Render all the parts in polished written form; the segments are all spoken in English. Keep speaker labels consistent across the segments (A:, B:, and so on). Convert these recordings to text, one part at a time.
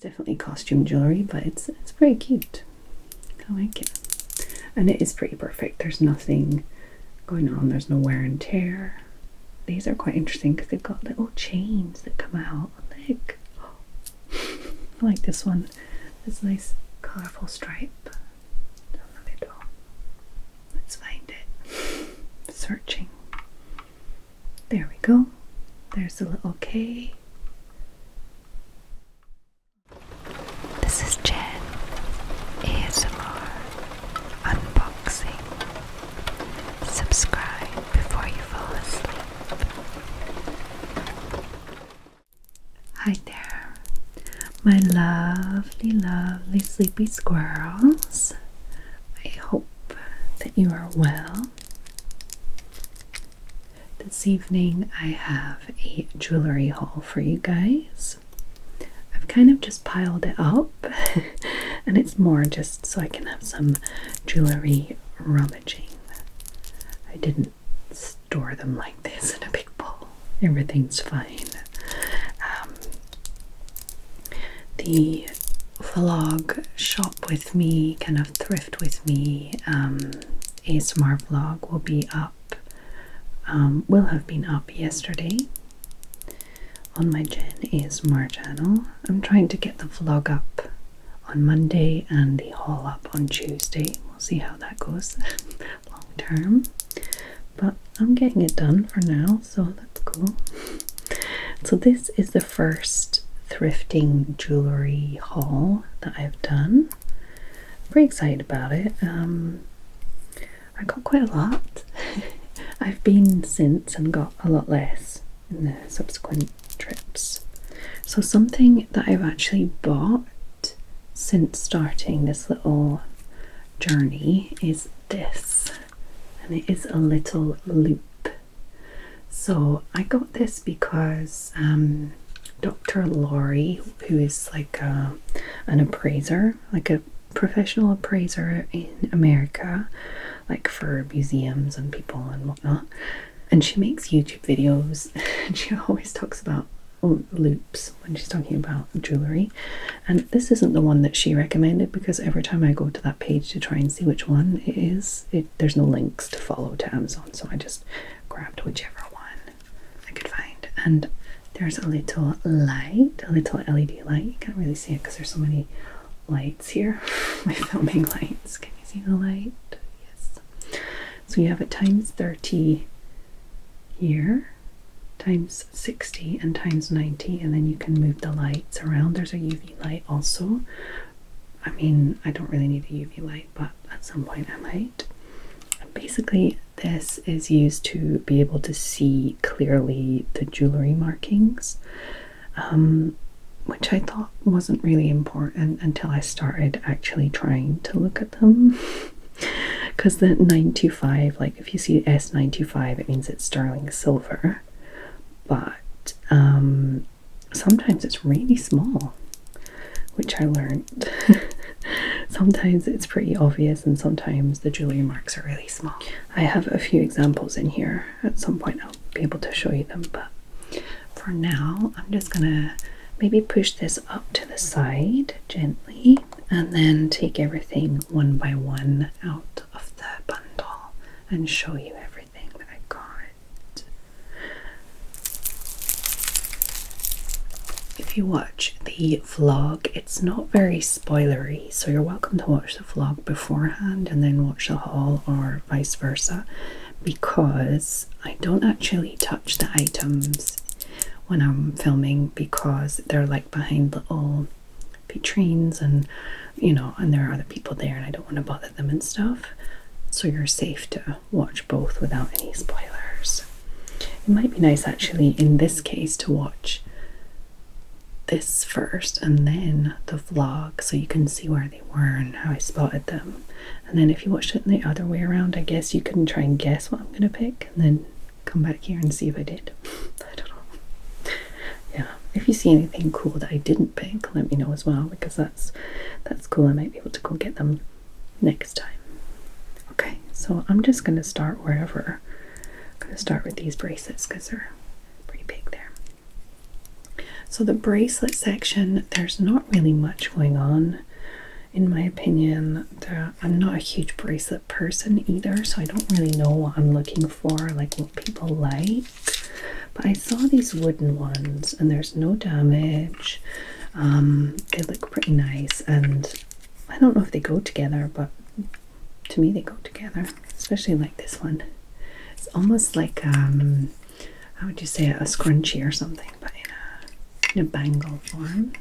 A: definitely costume jewelry, but it's pretty cute. I like it. And it is pretty perfect. There's nothing going on. There's no wear and tear. These are quite interesting because they've got little chains that come out. Look. I like this one. This nice colourful stripe. Don't know it all. Let's find it. Searching. There we go. There's the little K.
B: This is Jen ASMR unboxing. Subscribe before you fall asleep. Hi there, my lovely, lovely sleepy squirrels. I hope that you are well. This evening I have a jewelry haul for you guys. I've kind of just piled it up and it's more just so I can have some jewelry rummaging. I didn't store them like this in a big bowl. Everything's fine. The vlog shop with me, kind of thrift with me, ASMR vlog will be up, will have been up yesterday on my Jen ASMR channel. I'm trying to get the vlog up on Monday and the haul up on Tuesday. We'll see how that goes long term, but I'm getting it done for now, so that's cool. So this is the first thrifting jewelry haul that I've done. I'm pretty excited about it. I got quite a lot. I've been since and got a lot less in the subsequent trips. So something that I've actually bought since starting this little journey is this, and it is a little loop. So I got this because Dr. Laurie, who is like an appraiser, like a professional appraiser in America, like for museums and people and whatnot, and she makes YouTube videos and she always talks about loops when she's talking about jewelry. And this isn't the one that she recommended, because every time I go to that page to try and see which one it is, there's no links to follow to Amazon, so I just grabbed whichever one I could find. And there's a little light, a little LED light. You can't really see it because there's so many lights here. My filming lights. Can you see the light? Yes. So you have it times 30 here, times 60, and times 90, and then you can move the lights around. There's a UV light also. I mean, I don't really need a UV light, but at some point I might. And basically, this is used to be able to see clearly the jewelry markings, which I thought wasn't really important until I started actually trying to look at them. Because the 925, like if you see S925, it means it's sterling silver, but sometimes it's really small, which I learned. Sometimes it's pretty obvious, and sometimes the jewelry marks are really small. I have a few examples in here. At some point I'll be able to show you them, but for now I'm just gonna maybe push this up to the side gently and then take everything one by one out of the bundle and show you everything that I got. If you watch the vlog, it's not very spoilery, so you're welcome to watch the vlog beforehand and then watch the haul, or vice versa, because I don't actually touch the items when I'm filming, because they're like behind little vitrines, and you know, and there are other people there and I don't want to bother them and stuff, so you're safe to watch both without any spoilers. It might be nice actually in this case to watch this first and then the vlog, so you can see where they were and how I spotted them. And then if you watched it in the other way around, I guess you can try and guess what I'm gonna pick and then come back here and see if I did. I don't know. Yeah, if you see anything cool that I didn't pick, let me know as well, because that's cool. I might be able to go get them next time. Okay, so I'm just gonna start wherever. I'm gonna start with these bracelets because they're pretty big there. So the bracelet section, there's not really much going on. In my opinion, I'm not a huge bracelet person either, so I don't really know what I'm looking for, like what people like. But I saw these wooden ones and there's no damage. They look pretty nice, and I don't know if they go together, but to me they go together, especially like this one. It's almost like, how would you say it, a scrunchie or something, but in a bangle form.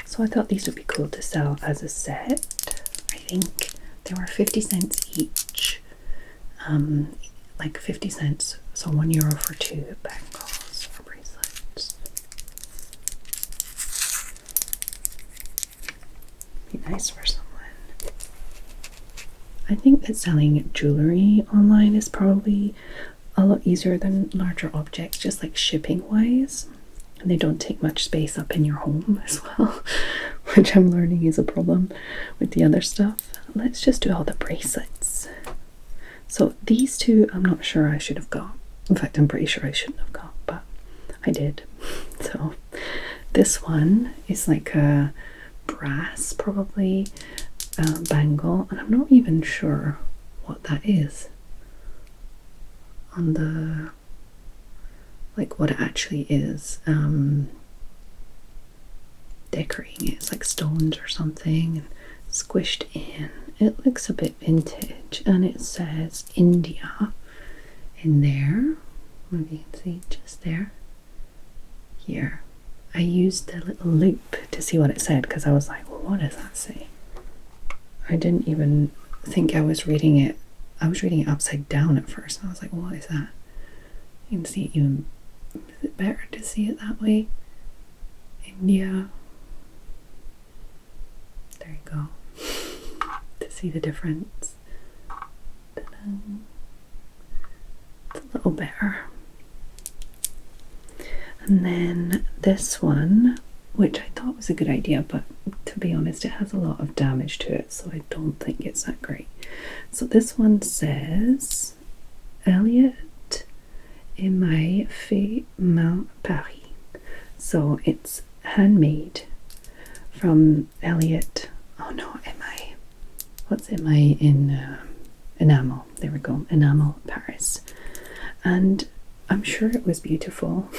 B: So I thought these would be cool to sell as a set. I think they were 50 cents each. Like 50 cents, so €1 for 2 bangles or bracelets. Be nice for someone. I think that selling jewelry online is probably a lot easier than larger objects, just like shipping wise. And they don't take much space up in your home as well, which I'm learning is a problem with the other stuff. Let's just do all the bracelets. So these two, I'm not sure I should have got. In fact, I'm pretty sure I shouldn't have got, but I did. So this one is like a brass, probably, bangle, and I'm not even sure what that is on the, like what it actually is. Decorating it. It's like stones or something and squished in. It looks a bit vintage, and it says India in there. Maybe you can see just there. Here. I used the little loop to see what it said, because I was like, well, what does that say? I didn't even think I was reading it. I was reading it upside down at first, and I was like, what is that? You can see it even. Is it better to see it that way? India. There you go. To see the difference. Ta-da. It's a little better. And then this one, which I thought was a good idea, but to be honest, it has a lot of damage to it, so I don't think it's that great. So this one says Elliot Émail fait main Paris. So it's handmade from Elliot. Oh no, Émail. What's Émail in enamel? There we go, enamel Paris. And I'm sure it was beautiful,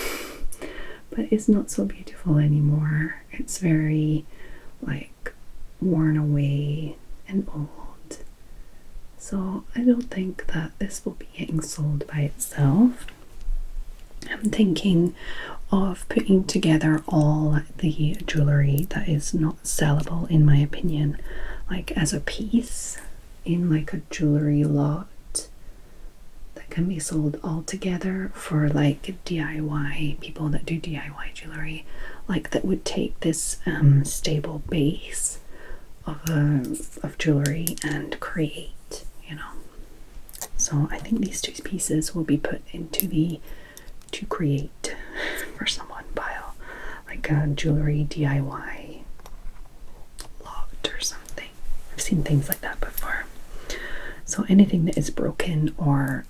B: but it's not so beautiful anymore. It's very like worn away and old. So I don't think that this will be getting sold by itself. I'm thinking of putting together all the jewelry that is not sellable, in my opinion, like as a piece in like a jewelry lot that can be sold all together for like DIY people that do DIY jewelry, like that would take this stable base of jewelry and create, you know. So I think these two pieces will be put into the to create for someone pile, like a jewelry DIY lot or something. I've seen things like that before. So anything that is broken or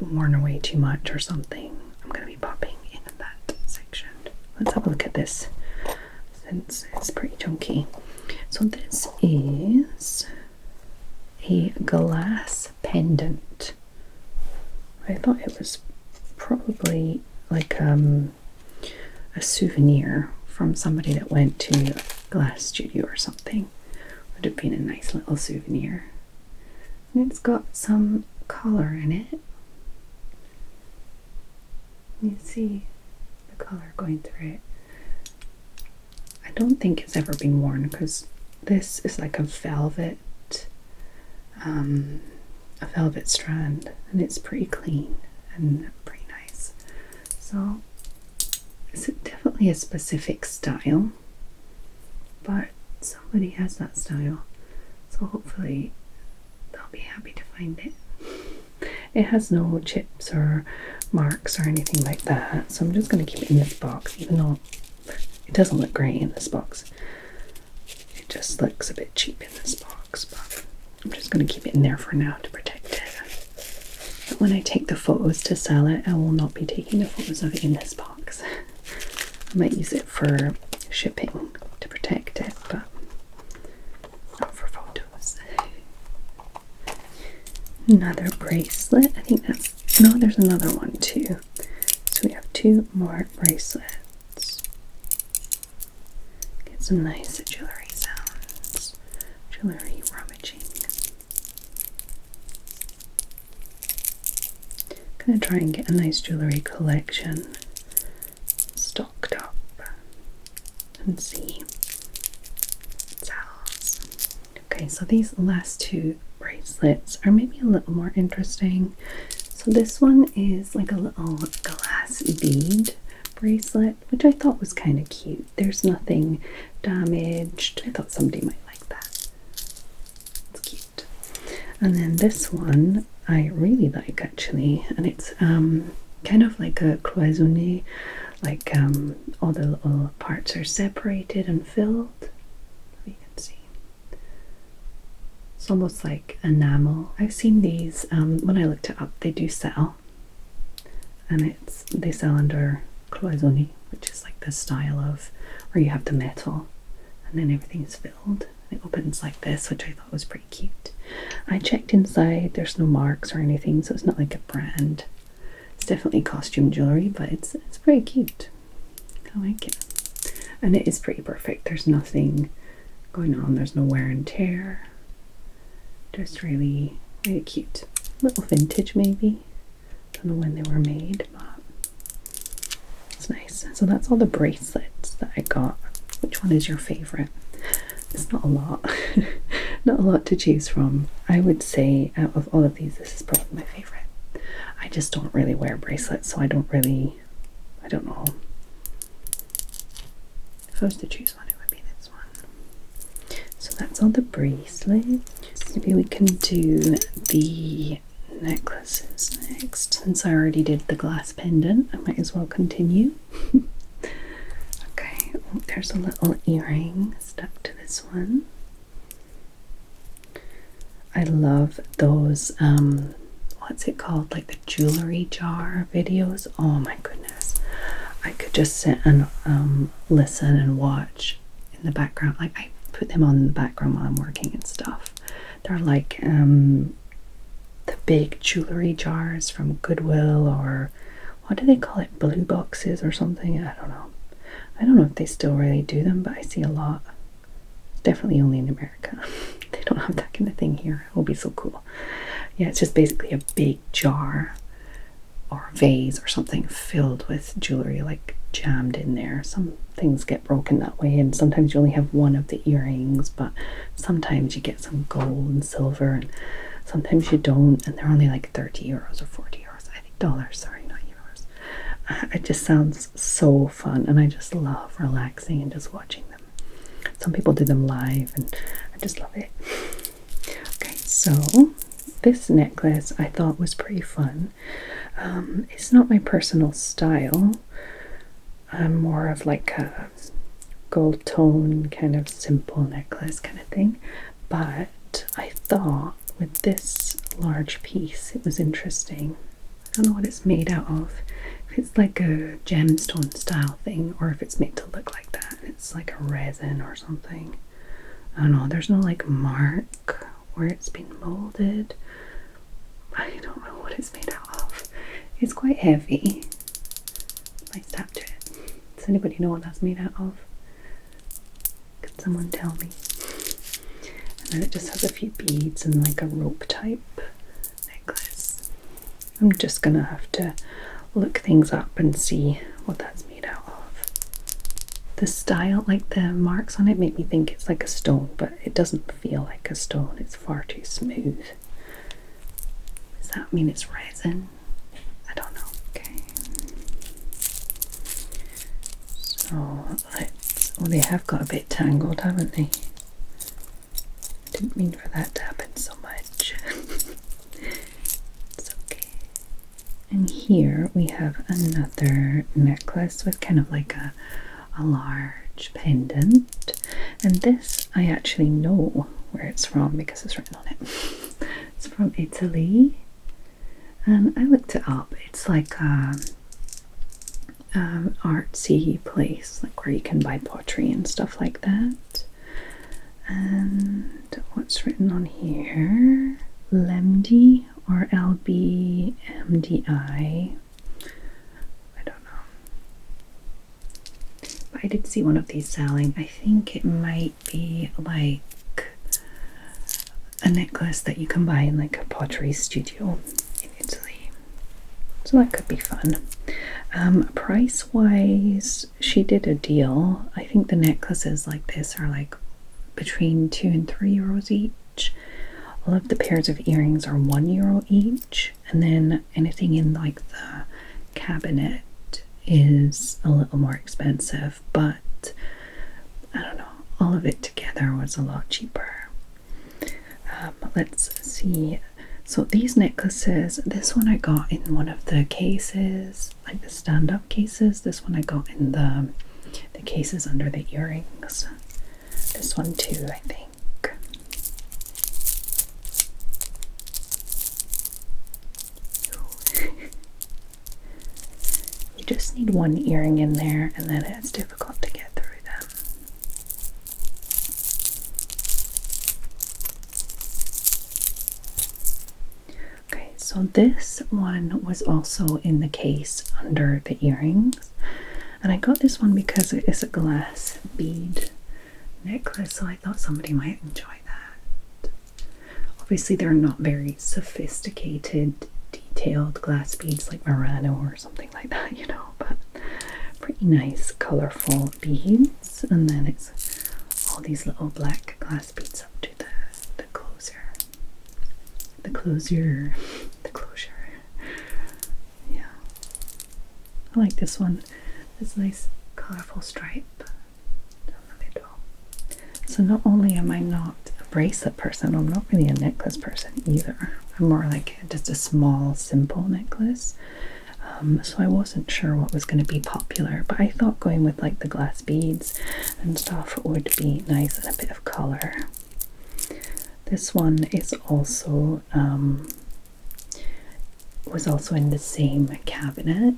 B: worn away too much or something, I'm going to be popping in that section. Let's have a look at this since it's pretty chunky. So this is a glass pendant. I thought it was probably like a souvenir from somebody that went to a glass studio or something. Would have been a nice little souvenir. And it's got some color in it. You see the color going through it. I don't think it's ever been worn because this is like a velvet strand, and it's pretty clean and pretty nice. So it's definitely a specific style, but somebody has that style, so hopefully they'll be happy to find it. It has no chips or marks or anything like that, so I'm just going to keep it in this box, even though it doesn't look great in this box. It just looks a bit cheap in this box, but I'm just going to keep it in there for now to protect it. But when I take the photos to sell it, I will not be taking the photos of it in this box.
A: I might use it for shipping to protect it, but not for photos. Another bracelet. I think that's, no, there's another one too. So we have 2 more bracelets. Get some nice jewelry sounds. Jewelry rummaging. Gonna try and get a nice jewelry collection stocked up and see what sells. Okay, so these last 2 bracelets are maybe a little more interesting. So this one is like a little glass bead bracelet, which I thought was kind of cute. There's nothing damaged. I thought somebody might like that. It's cute. And then this one I really like actually, and it's kind of like a cloisonné, like all the little parts are separated and filled. You can see. It's almost like enamel. I've seen these when I looked it up. They do sell, and they sell under cloisonné, which is like the style of where you have the metal and then everything's filled. It opens like this, which I thought was pretty cute. I checked inside. There's no marks or anything, so it's not like a brand. It's definitely costume jewelry, but it's pretty cute. I like it, and it is pretty perfect. There's nothing going on. There's no wear and tear. Just really, really cute. A little vintage maybe. Don't know when they were made, but it's nice. So that's all the bracelets that I got. Which one is your favorite? It's not a lot. Not a lot to choose from. I would say out of all of these, this is probably my favorite. I just don't really wear bracelets, so I don't know. If I was to choose one, it would be this one. So that's all the bracelets. Maybe we can do the necklaces next. Since I already did the glass pendant, I might as well continue. Okay, oh, there's a little earring stuck to this one. I love those, what's it called? Like the jewelry jar videos. Oh my goodness. I could just sit and listen and watch in the background. Like I put them on in the background while I'm working and stuff. They're like the big jewelry jars from Goodwill, or what do they call it? Blue boxes or something? I don't know. I don't know if they still really do them, but I see a lot. Definitely only in America. They don't have that kind of thing here. It will be so cool. Yeah, it's just basically a big jar or a vase or something filled with jewelry, like jammed in there. Some things get broken that way, and sometimes you only have one of the earrings, but sometimes you get some gold and silver, and sometimes you don't, and they're only like 30 euros or 40 euros. I think dollars, sorry, not euros. It just sounds so fun, and I just love relaxing and just watching them. Some people do them live, and I just love it. Okay, so this necklace I thought was pretty fun. It's not my personal style. I'm more of like a gold tone kind of simple necklace kind of thing, but I thought with this large piece it was interesting. I don't know what it's made out of. If it's like a gemstone style thing, or if it's made to look like that. It's like a resin or something. I don't know. There's no like mark where it's been molded. I don't know what it's made out of. It's quite heavy. Might tap to it. Does anybody know what that's made out of? Could someone tell me? And then it just has a few beads and like a rope type necklace. I'm just gonna have to look things up and see what that's made out of. The style, like the marks on it, make me think it's like a stone, but it doesn't feel like a stone. It's far too smooth. Does that mean it's resin? I don't know. Okay. So let's, oh, they have got a bit tangled, haven't they? Didn't mean for that to happen so much. It's okay. And here we have another necklace with kind of like a large pendant. And this I actually know where it's from because it's written on it. It's from Italy. And I looked it up. It's like a
B: artsy place, like where you can buy pottery and stuff like that. And what's written on here? Lemdi or LBMDI. I don't know. But I did see one of these selling. I think it might be like a necklace that you can buy in like a pottery studio in Italy. So that could be fun. Price wise, she did a deal. I think the necklaces like this are like between €2 and €3 each. All of the pairs of earrings are €1 each, and then anything in like the cabinet is a little more expensive, but I don't know, all of it together was a lot cheaper. Let's see. So these necklaces, this one I got in one of the cases, like the stand-up cases. This one I got in the cases under the earrings. This one too, I think. You just need one earring in there, and then it's difficult to get through them. Okay, so this one was also in the case under the earrings, and I got this one because it is a glass bead necklace, so I thought somebody might enjoy that. Obviously they're not very sophisticated, detailed glass beads like Murano or something like that, you know, but pretty nice colorful beads. And then it's all these little black glass beads up to the closure. Yeah, I like this one. This nice colorful stripe. So not only am I not a bracelet person, I'm not really a necklace person either. I'm more like just a small, simple necklace. So I wasn't sure what was going to be popular, but I thought going with like the glass beads and stuff would be nice and a bit of color. This one is also was also in the same cabinet,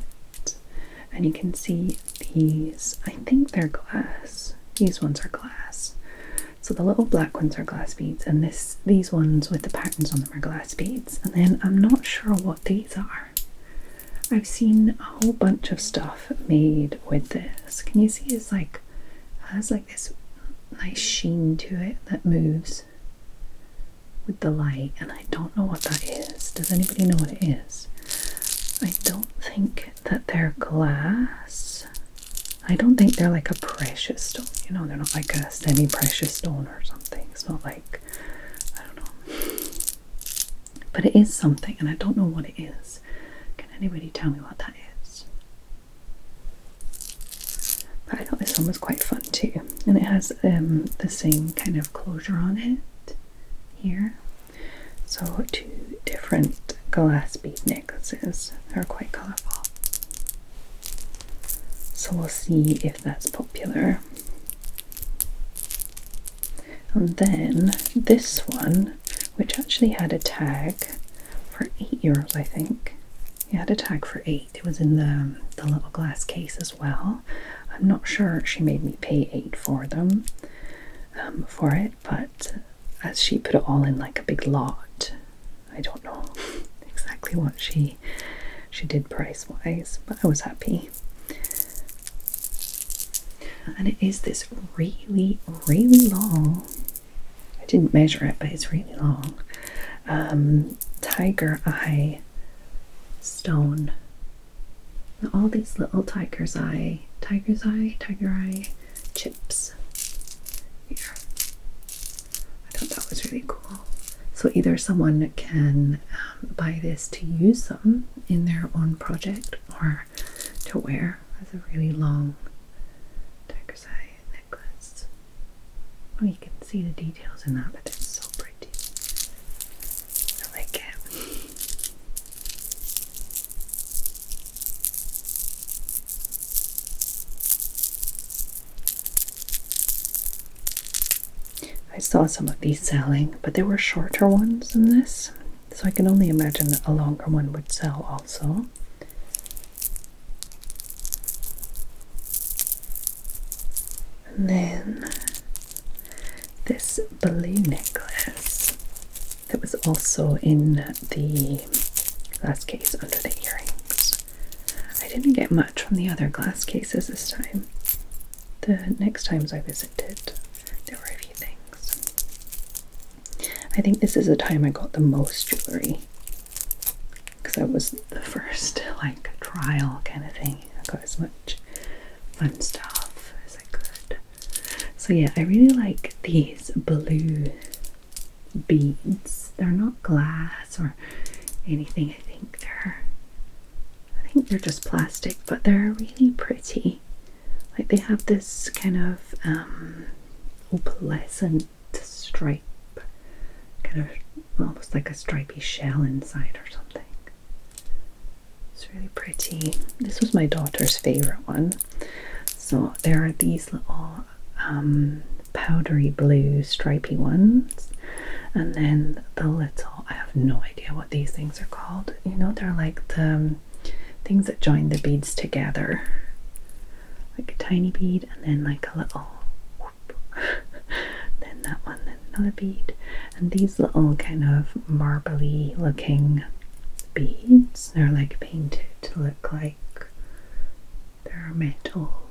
B: and you can see these. I think they're glass. These ones are glass. So the little black ones are glass beads, and these ones with the patterns on them are glass beads. And then I'm not sure what these are. I've seen a whole bunch of stuff made with this. Can you see it has like this nice sheen to it that moves with the light, and I don't know what that is. Does anybody know what it is? I don't think that they're glass. I don't think they're like a precious stone, you know, they're not like a semi-precious stone or something. It's not like, I don't know. But it is something, and I don't know what it is. Can anybody tell me what that is? But I thought this one was quite fun too. And it has the same kind of closure on it here. So 2 different glass bead necklaces. They're quite colourful. So we'll see if that's popular. And then this one, which actually had a tag for €8, I think. It had a tag for 8. It was in the little glass case as well. I'm not sure she made me pay 8 for them, for it, but as she put it all in like a big lot, I don't know exactly what she did price wise, but I was happy. And it is this really, really long, I didn't measure it, but it's really long, tiger eye stone. And all these little tiger eye chips here. I thought that was really cool. So either someone can buy this to use them in their own project or to wear as a really long tiger's eye necklace. Oh, you can see the details in that, but it's so pretty. I like it. I saw some of these selling, but there were shorter ones than this, so I can only imagine that a longer one would sell also. And then this blue necklace that was also in the glass case under the earrings. I didn't get much from the other glass cases this time. The next times I visited, there were a few things. I think this is the time I got the most jewellery, because that was the first like trial kind of thing. I got as much fun stuff as I could. So yeah, I really like these blue beads. They're not glass or anything. I think they're just plastic, but they're really pretty. Like they have this kind of opalescent stripe, kind of almost like a stripy shell inside or something. It's really pretty. This was my daughter's favorite one. So there are these little powdery blue stripy ones, and then the little, I have no idea what these things are called. You know, they're like the things that join the beads together, like a tiny bead and then like a little whoop, then that one, then another bead, and these little kind of marbly looking beads, they're like painted to look like they're metal.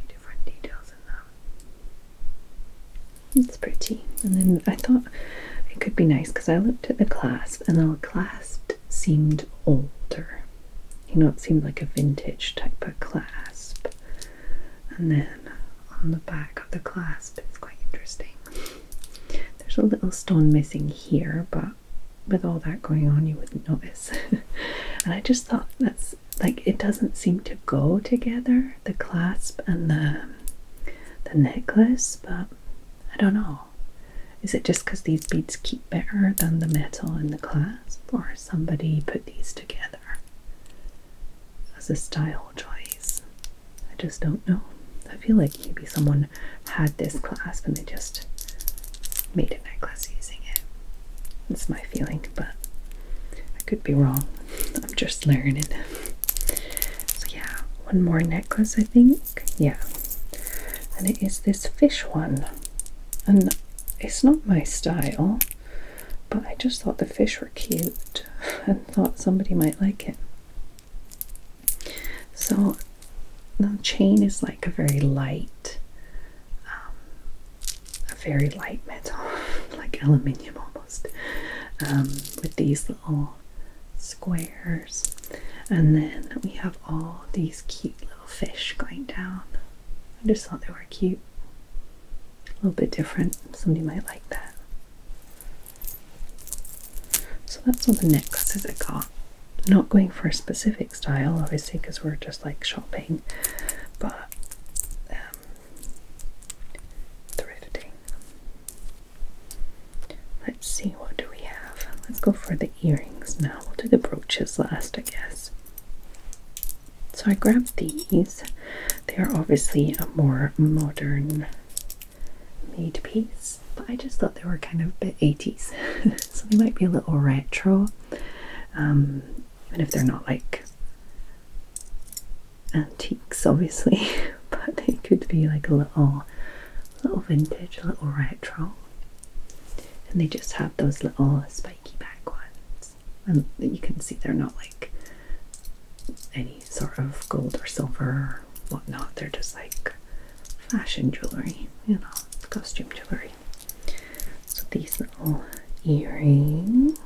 B: Different details in them. It's pretty. And then I thought it could be nice because I looked at the clasp, and the clasp seemed older. You know, it seemed like a vintage type of clasp. And then on the back of the clasp, it's quite interesting. There's a little stone missing here, but with all that going on, you wouldn't notice. And I just thought that's like, it doesn't seem to go together, the clasp and the necklace, but I don't know. Is it just because these beads keep better than the metal in the clasp, or somebody put these together as a style choice? I just don't know. I feel like maybe someone had this clasp and they just made a necklace using it. That's my feeling, but I could be wrong. I'm just learning. So yeah, one more necklace I think. Yeah. And it is this fish one. And it's not my style, but I just thought the fish were cute and thought somebody might like it. So the chain is like a very light metal, like aluminium almost, with these little squares, and then we have all these cute little fish going down. I just thought they were cute, a little bit different. Somebody might like that. So that's all the necklaces I got. Not going for a specific style, obviously, because we're just like shopping, but thrifting. Let's see, what do we have? Let's go for the earrings now. We'll do the brooches last, I guess. So I grabbed these. They are obviously a more modern made piece, but I just thought they were kind of a bit 80s. So they might be a little retro. Even if they're not like antiques, obviously, but they could be like a little vintage, a little retro. And they just have those little spiky back ones, and you can see they're not like any sort of gold or silver or whatnot. They're just like fashion jewelry, you know, costume jewelry. So these little earrings.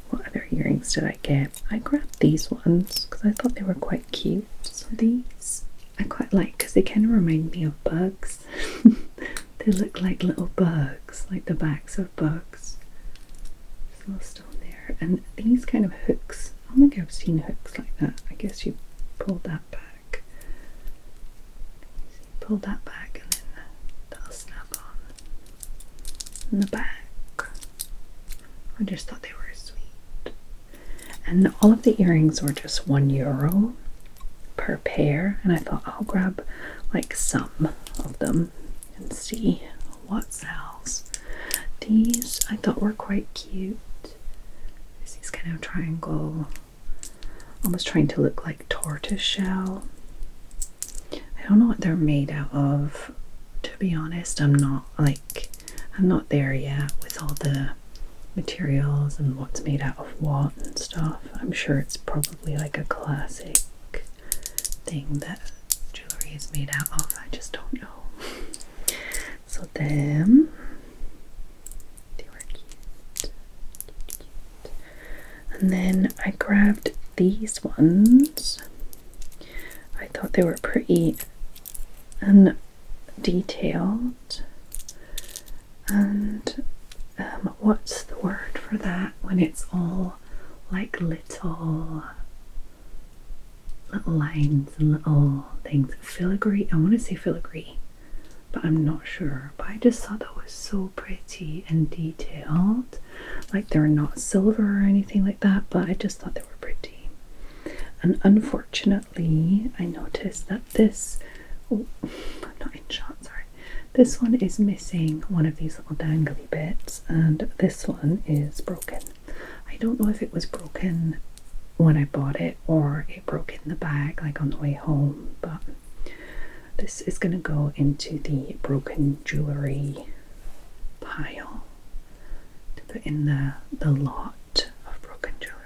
B: What other earrings did I get? I grabbed these ones because I thought they were quite cute. So these I quite like because they kind of remind me of bugs. They look like little bugs, like the backs of bugs. There's a little stone there. And these kind of hooks, I don't think I've seen hooks like that. I guess you pull that back. So you pull that back and then that'll snap on in the back. I just thought they were sweet. And all of the earrings were just €1 per pair, and I thought I'll grab like some of them and see what sells. These I thought were quite cute. There's these kind of triangle, almost trying to look like tortoise shell. I don't know what they're made out of, to be honest. I'm not there yet with all the materials and what's made out of what and stuff. I'm sure it's probably like a classic thing that jewelry is made out of. I just don't know. So them, they were cute. And then I grabbed these ones. I thought they were pretty and detailed. And what's the word for that when it's all like little lines and little things? Filigree. I want to say filigree, but I'm not sure. But I just thought that was so pretty and detailed. Like they're not silver or anything like that, but I just thought they were pretty. And unfortunately, I noticed that this, oh, I'm not in shot, sorry. This one is missing one of these little dangly bits, and this one is broken. I don't know if it was broken when I bought it or it broke in the bag like on the way home, but this is going to go into the broken jewelry pile to put in the lot of broken jewelry.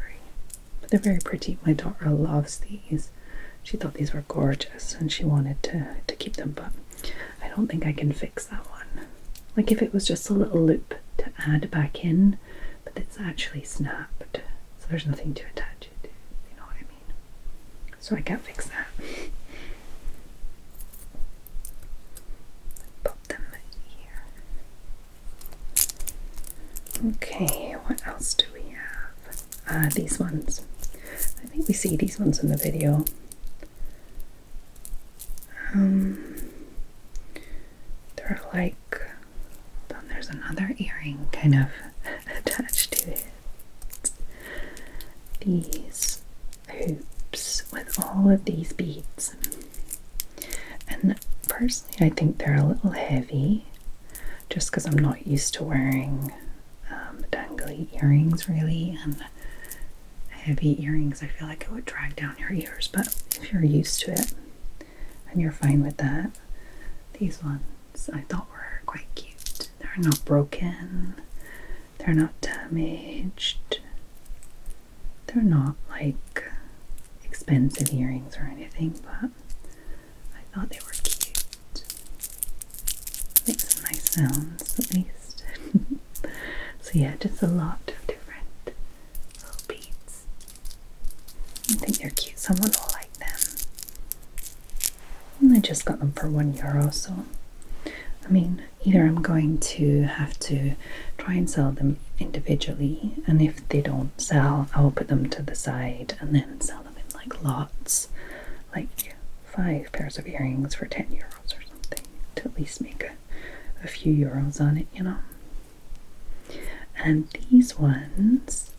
B: But they're very pretty. My daughter loves these. She thought these were gorgeous and she wanted to keep them, but I don't think I can fix that one. Like if it was just a little loop to add back in, but it's actually snapped, so there's nothing to attach it to, you know what I mean? So I can't fix that. Pop them here. Okay, what else do we have? These ones. I think we see these ones in the video. They're like, hold on, there's another earring kind of attached to it. These hoops with all of these beads. And personally, I think they're a little heavy, just because I'm not used to wearing dangly earrings really, and heavy earrings. I feel like it would drag down your ears, but if you're used to it and you're fine with that, these ones I thought were quite cute. They're not broken, they're not damaged, they're not like expensive earrings or anything, but I thought they were cute. Make some nice sounds at least. So yeah, just a lot of different little beads. I think they're cute. Someone will like them. And I just got them for €1, so I mean, either I'm going to have to try and sell them individually, and if they don't sell, I'll put them to the side and then sell them in like lots, like 5 pairs of earrings for €10 or something, to at least make a few euros on it, you know. And these ones,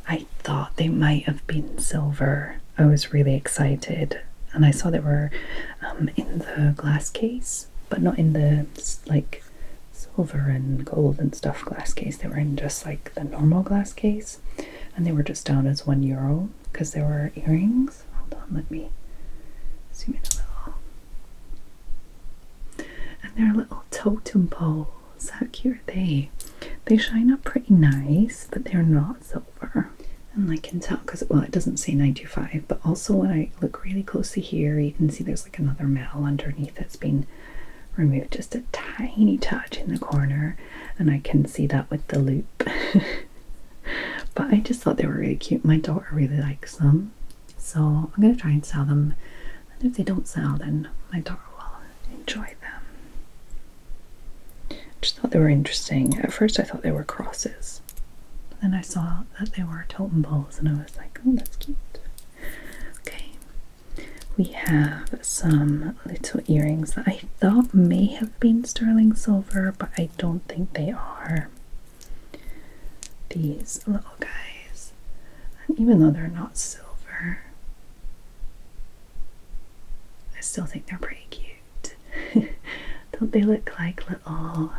B: I thought they might have been silver. I was really excited, and I saw they were in the glass case, but not in the like silver and gold and stuff glass case. They were in just like the normal glass case, and they were just down as €1 because they were earrings. Hold on, let me zoom in a little. And they're little totem poles. How cute are they? They shine up pretty nice, but they're not silver. And I can tell because, well, it doesn't say 925, but also when I look really closely here, you can see there's like another metal underneath that's been removed just a tiny touch in the corner, and I can see that with the loop. But I just thought they were really cute. My daughter really likes them, so I'm going to try and sell them, and if they don't sell, then my daughter will enjoy them. I just thought they were interesting. At first I thought they were crosses, but then I saw that they were totem poles and I was like, oh, that's cute. Okay, we have some little earrings that I thought may have been sterling silver, but I don't think they are. These little guys, and even though they're not silver, I still think they're pretty cute. Don't they look like little,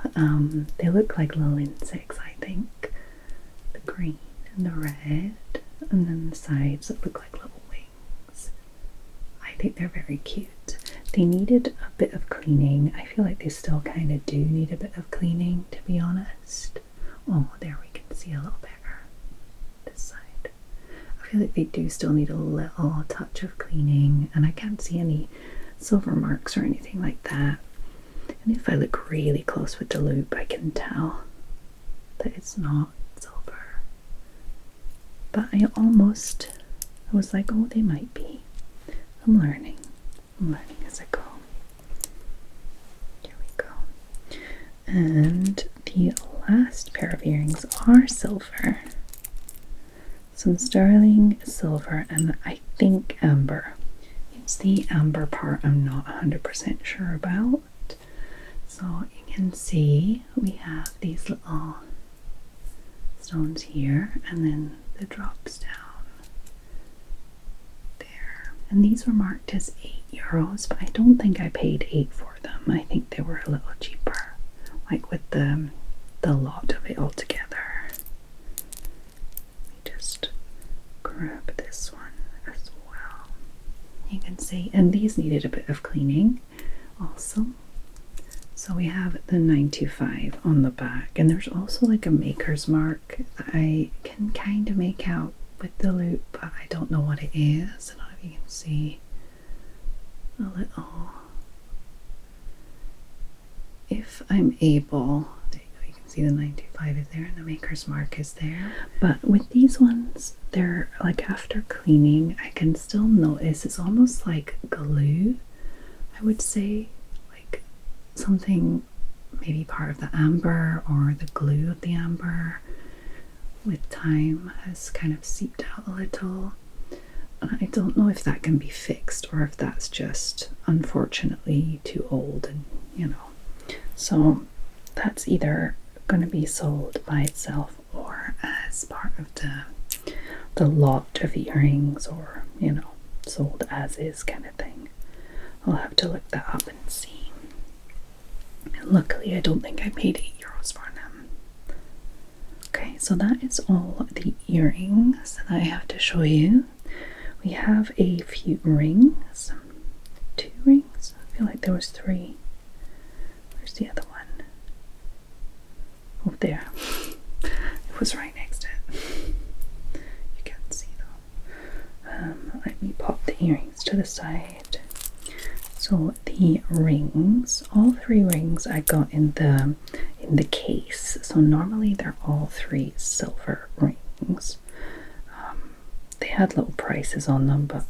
B: they look like little insects, I think. The green and the red, and then the sides that look like little wings. I think they're very cute. They needed a bit of cleaning. I feel like they still kind of do need a bit of cleaning, to be honest. Oh, there we can see a little better. This side. I feel like they do still need a little touch of cleaning, and I can't see any silver marks or anything like that. And if I look really close with the loupe, I can tell that it's not silver. But I was like, oh, they might be. I'm learning as I go. Here we go. And the last pair of earrings are silver. Some sterling silver and I think amber. It's the amber part I'm not 100% sure about. So you can see we have these little stones here and then the drops down there. And these were marked as €8, but I don't think I paid 8 for them. I think they were a little cheaper, like with the lot of it all together. Let me just grab this one as well. You can see, and these needed a bit of cleaning also. So we have the 925 on the back, and there's also like a maker's mark that I can kind of make out with the loupe, but I don't know what it is. I don't know if you can see a little. If I'm able, there you go, you can see the 925 is there and the maker's mark is there. But with these ones, they're like after cleaning, I can still notice it's almost like glue, I would say. Something, maybe part of the amber or the glue of the amber with time has kind of seeped out a little. And I don't know if that can be fixed or if that's just unfortunately too old, and you know. So that's either going to be sold by itself or as part of the lot of earrings, or you know, sold as is kind of thing. I'll have to look that up and see. Luckily, I don't think I paid €8 for them. Okay, so that is all the earrings that I have to show you. We have a few rings. 2 rings? I feel like there was 3. Where's the other one? Oh, there. It was right next to it. You can't see though. Let me pop the earrings to the side. So the rings, all 3 rings I got in the case. So normally they're all 3 silver rings. They had little prices on them, but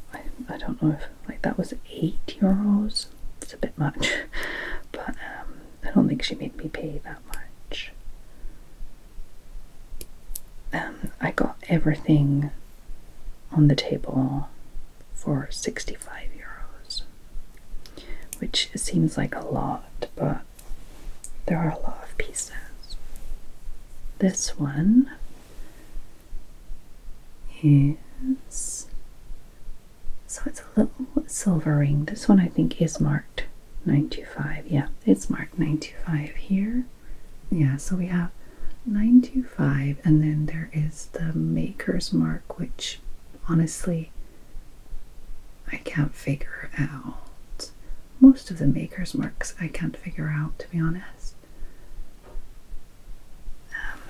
B: I don't know if, like, that was €8. It's a bit much, but I don't think she made me pay that much. I got everything on the table for €65, which seems like a lot, but there are a lot of pieces. This one is, so it's a little silver ring. This one I think is marked 925. Yeah, it's marked 925 here. Yeah, so we have 925, and then there is the maker's mark, which honestly I can't figure out. Most of the maker's marks I can't figure out, to be honest.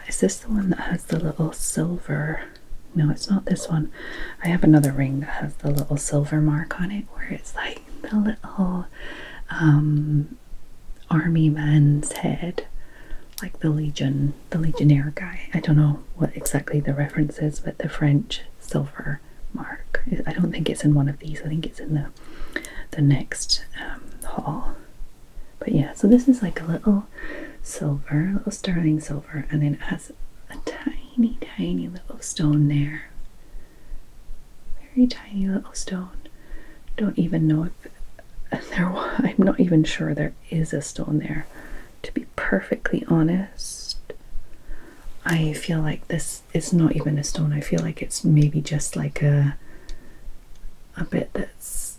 B: Is this the one that has the little silver? No, it's not this one. I have another ring that has the little silver mark on it, where it's like the little army man's head, like the legionnaire guy. I don't know what exactly the reference is, but the French silver mark. I don't think it's in one of these. I think it's in the next haul. But yeah, so this is like a little silver, little sterling silver, and then it has a tiny little stone there. Very tiny little stone. Don't even know if I'm not even sure there is a stone there, to be perfectly honest. I feel like this is not even a stone. I feel like it's maybe just like a bit that's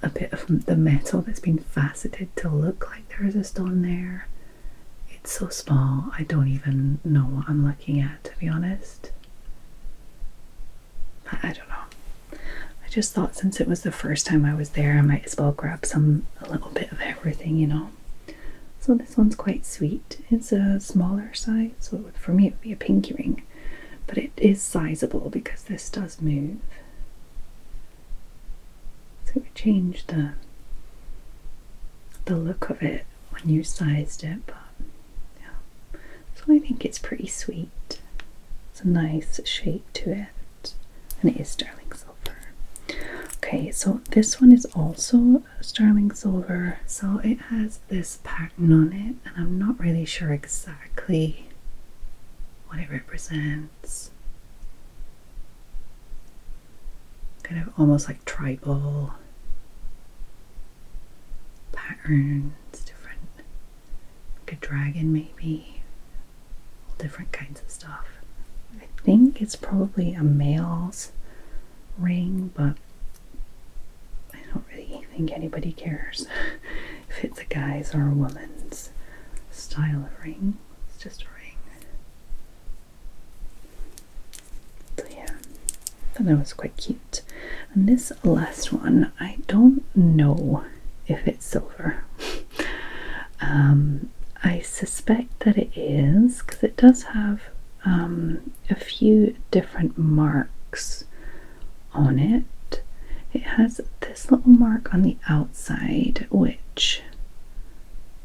B: a bit of the metal that's been faceted to look like there is a stone there. It's so small, I don't even know what I'm looking at, to be honest. I don't know. I just thought since it was the first time I was there, I might as well grab a little bit of everything, you know. So this one's quite sweet. It's a smaller size, so for me it would be a pinky ring, but it is sizable because this does move. So it would change the look of it when you sized it, but yeah. So I think it's pretty sweet. It's a nice shape to it, and it is sterling silver. Okay, so this one is also sterling silver. So it has this pattern on it, and I'm not really sure exactly what it represents. Kind of almost like tribal patterns, different, like a dragon maybe, all different kinds of stuff. I think it's probably a male's ring, but I don't really think anybody cares if it's a guy's or a woman's style of ring. It's just a ring. So yeah, I thought that was quite cute. And this last one, I don't know if it's silver. I suspect that it is, because it does have a few different marks on it. It has this little mark on the outside, which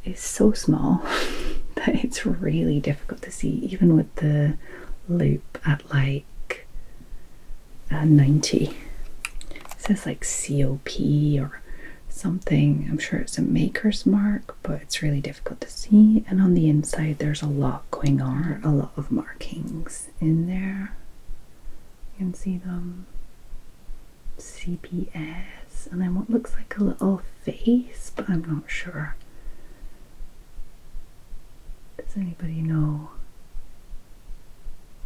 B: is so small that it's really difficult to see, even with the loop at like 90. It says like COP or something. I'm sure it's a maker's mark, but it's really difficult to see. And on the inside there's a lot going on, a lot of markings in there. You can see them. CPS, and then what looks like a little face, but I'm not sure. Does anybody know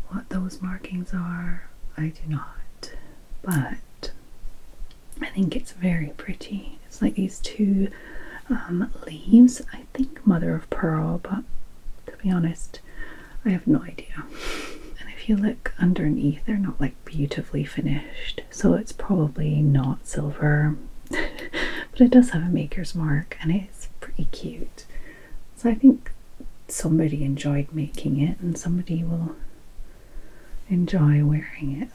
B: what those markings are? I do not, but I think it's very pretty. It's like these two leaves, I think mother of pearl, but to be honest, I have no idea. And if you look underneath, they're not like beautifully finished, so it's probably not silver. But it does have a maker's mark, and it's pretty cute. So I think somebody enjoyed making it, and somebody will enjoy wearing it.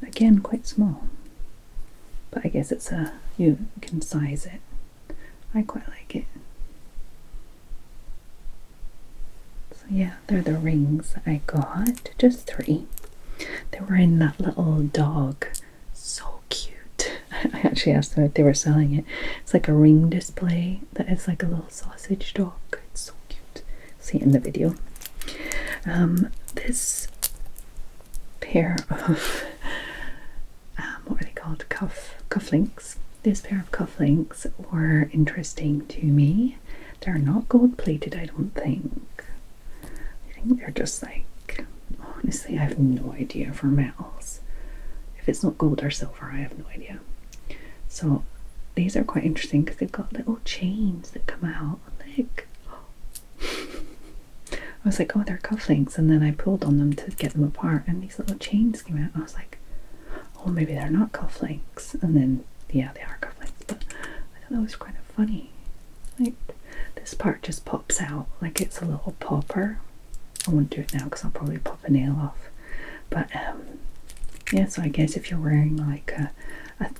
B: Again, quite small, but I guess it's you can size it. I quite like it. So yeah, they're the rings that I got, just 3. They were in that little dog, so cute. I actually asked them if they were selling it. It's like a ring display that is like a little sausage dog. It's so cute. See it in the video. This pair of what are they called? Cufflinks. This pair of cufflinks were interesting to me. They're not gold plated, I don't think. I think they're just like, honestly, I have no idea for metals. If it's not gold or silver, I have no idea. So these are quite interesting because they've got little chains that come out. Like, I was like, oh, they're cufflinks, and then I pulled on them to get them apart, and these little chains came out, and I was like, oh, maybe they're not cufflinks. And then, yeah, they are cufflinks, but I thought that was kind of funny. Like, this part just pops out like it's a little popper. I won't do it now because I'll probably pop a nail off. But yeah, so I guess if you're wearing like a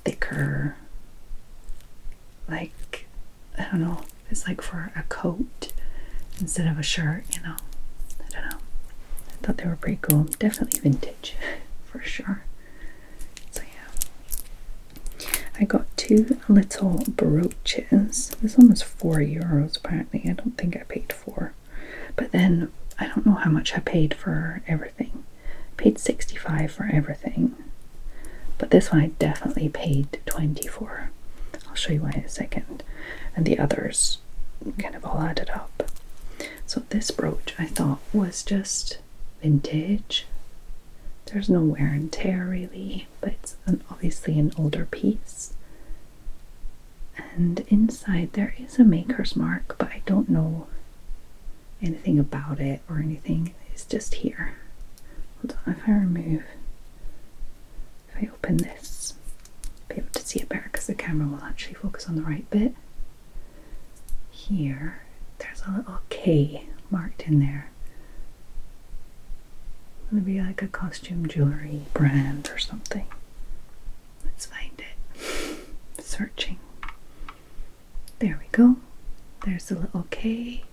B: thicker, like, I don't know, it's like for a coat instead of a shirt, you know. I don't know. I thought they were pretty cool. Definitely vintage for sure. So yeah, I got 2 little brooches. This one was €4 apparently. I don't think I paid 4, but then I don't know how much I paid for everything. I paid 65 for everything, but this one I definitely paid 20 for. I'll show you why in a second. And the others kind of all added up. So this brooch I thought was just vintage. There's no wear and tear really, but it's obviously an older piece. And inside there is a maker's mark, but I don't know anything about it or anything. It's just here. Hold on, if I open this, be able to see it better because the camera will actually focus on the right bit. Here, there's a little K marked in there. Maybe like a costume jewelry brand or something. Let's find it. Searching. There we go. There's a little K.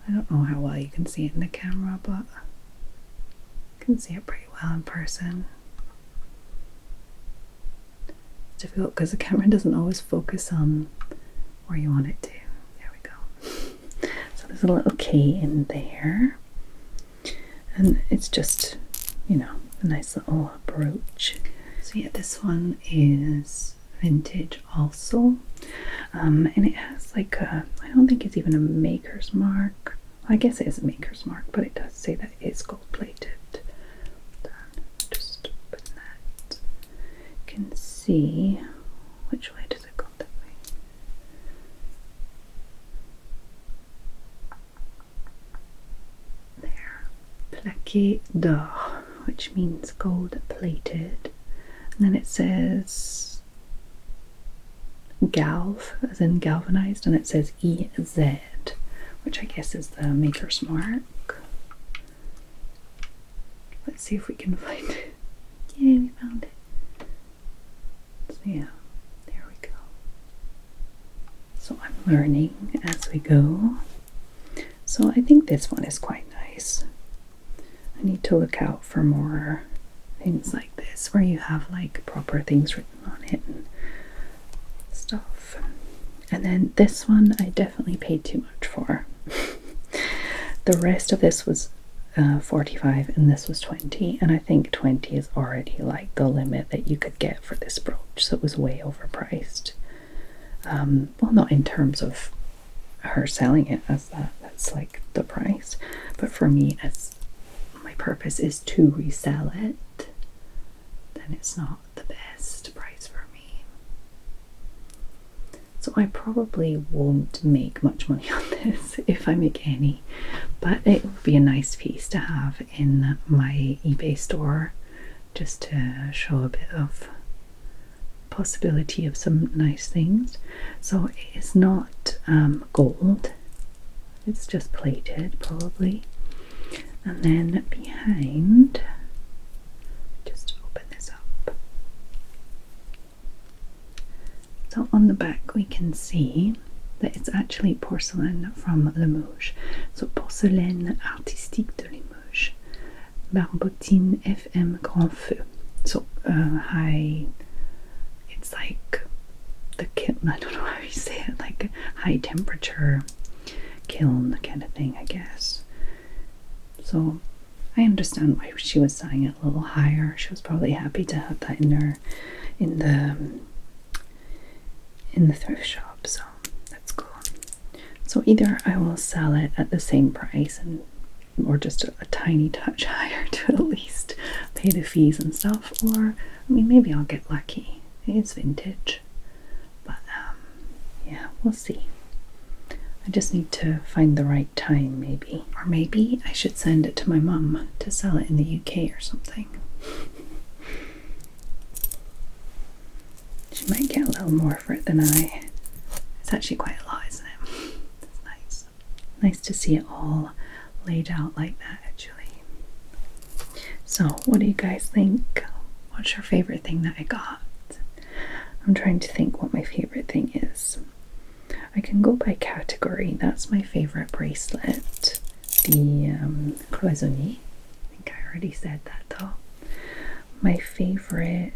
B: I don't know how well you can see it in the camera, but you can see it pretty well in person. It's difficult because the camera doesn't always focus on where you want it to. There we go. So there's a little K in there. And it's just, you know, a nice little brooch. So yeah, this one is vintage also. And it has like a, I don't think it's even a maker's mark. I guess it is a maker's mark, but it does say that it's gold plated. Just open that. You can see, which way does it go? That way. There. Plaqué d'or, which means gold plated. And then it says galv, as in galvanized, and it says EZ, which I guess is the maker's mark. Let's see if we can find it. Yay, we found it. So yeah, there we go. So I'm learning as we go. So I think this one is quite nice. I need to look out for more things like this, where you have like proper things written on it and stuff. And then this one I definitely paid too much for. The rest of this was 45 and this was 20, and I think 20 is already like the limit that you could get for this brooch, so it was way overpriced. Well, not in terms of her selling it as that's like the price, but for me, as my purpose is to resell it, then it's not the best price for me. So I probably won't make much money on this, if I make any, but it would be a nice piece to have in my eBay store, just to show a bit of possibility of some nice things. So it is not gold, it's just plated probably. And then behind, just open this up. So on the back we can see that it's actually porcelain from Limoges. So Porcelaine Artistique de Limoges, Barbotine FM Grand Feu. So high, it's like the kiln, I don't know how you say it, like high temperature kiln kind of thing, I guess. So I understand why she was selling it a little higher. She was probably happy to have that in her in the thrift shop, so that's cool. So either I will sell it at the same price, and or just a tiny touch higher to at least pay the fees and stuff, or I mean, maybe I'll get lucky. It is vintage, but yeah, we'll see. I just need to find the right time, maybe. Or maybe I should send it to my mum to sell it in the UK or something. She might get a little more for it than I. It's actually quite a lot, isn't it? It's nice. Nice to see it all laid out like that, actually. So, what do you guys think? What's your favorite thing that I got? I'm trying to think what my favorite thing is. I can go by category. That's my favorite bracelet, the cloisonné. I think I already said that though. My favorite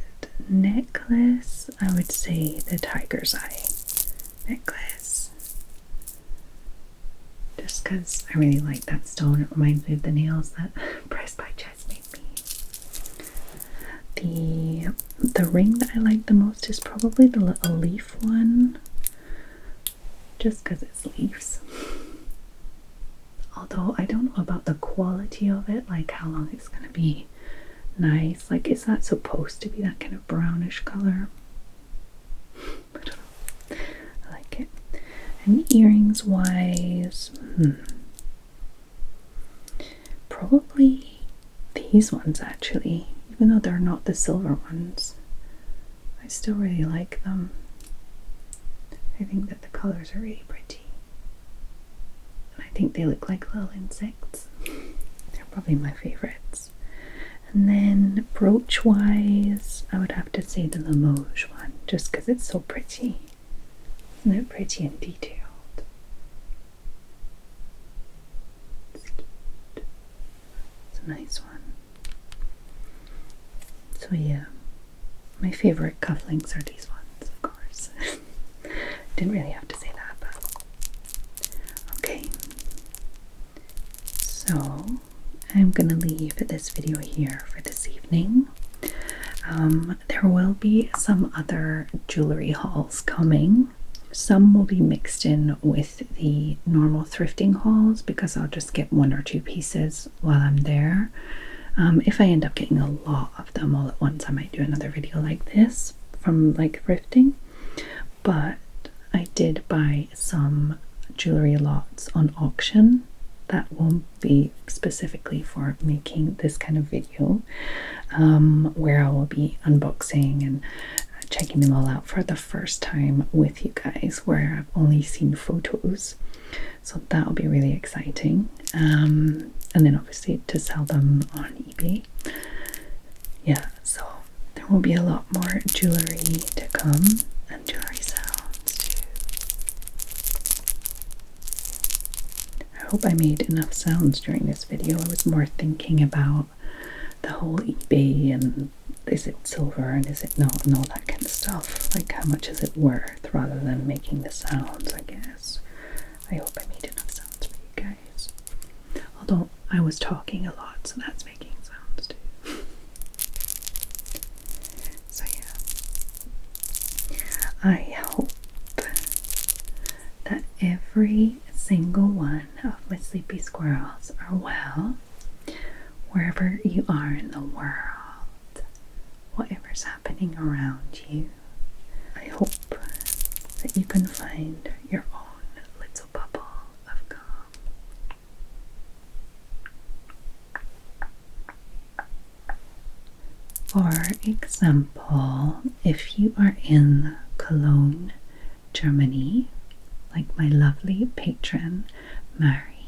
B: necklace, I would say the tiger's eye necklace. Just because I really like that stone. It reminds me of the nails that Pressed by Jess made me. The ring that I like the most is probably the little leaf one. Just because it's leaves. Although I don't know about the quality of it, like how long it's going to be nice. Like, is that supposed to be that kind of brownish color? I don't know. I like it. And earrings wise, probably these ones actually, even though they're not the silver ones. I still really like them. I think that the colours are really pretty. And I think they look like little insects. They're probably my favourites. And then brooch wise, I would have to say the Limoges one, just because it's so pretty. Isn't it pretty and detailed? It's cute. It's a nice one. So yeah, my favourite cufflinks are these ones, of course. Didn't really have to say that, but okay. So I'm gonna leave this video here for this evening. There will be some other jewelry hauls coming. Some will be mixed in with the normal thrifting hauls because I'll just get 1 or 2 pieces while I'm there. If I end up getting a lot of them all at once, I might do another video like this from like thrifting. But I did buy some jewelry lots on auction that won't be specifically for making this kind of video, where I will be unboxing and checking them all out for the first time with you guys, where I've only seen photos. So that'll be really exciting. And then obviously to sell them on eBay. Yeah, so there will be a lot more jewelry to come and jewelry sounds too. I hope I made enough sounds during this video. I was more thinking about the whole eBay and is it silver and is it not and all that kind of stuff. Like how much is it worth rather than making the sounds, I guess. I hope I made enough sounds for you guys. Although I was talking a lot, so that's making sounds too. So yeah. I hope that every single one of my sleepy squirrels are well, wherever you are in the world, whatever's happening around you. I hope that you can find your own little bubble of calm. For example, if you are in Cologne, Germany, like my lovely patron, Mary.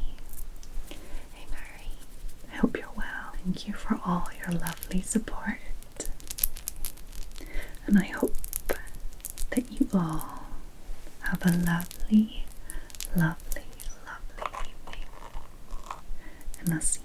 B: Hey Mary, I hope you're well. Thank you for all your lovely support. And I hope that you all have a lovely, lovely, lovely evening. And I'll see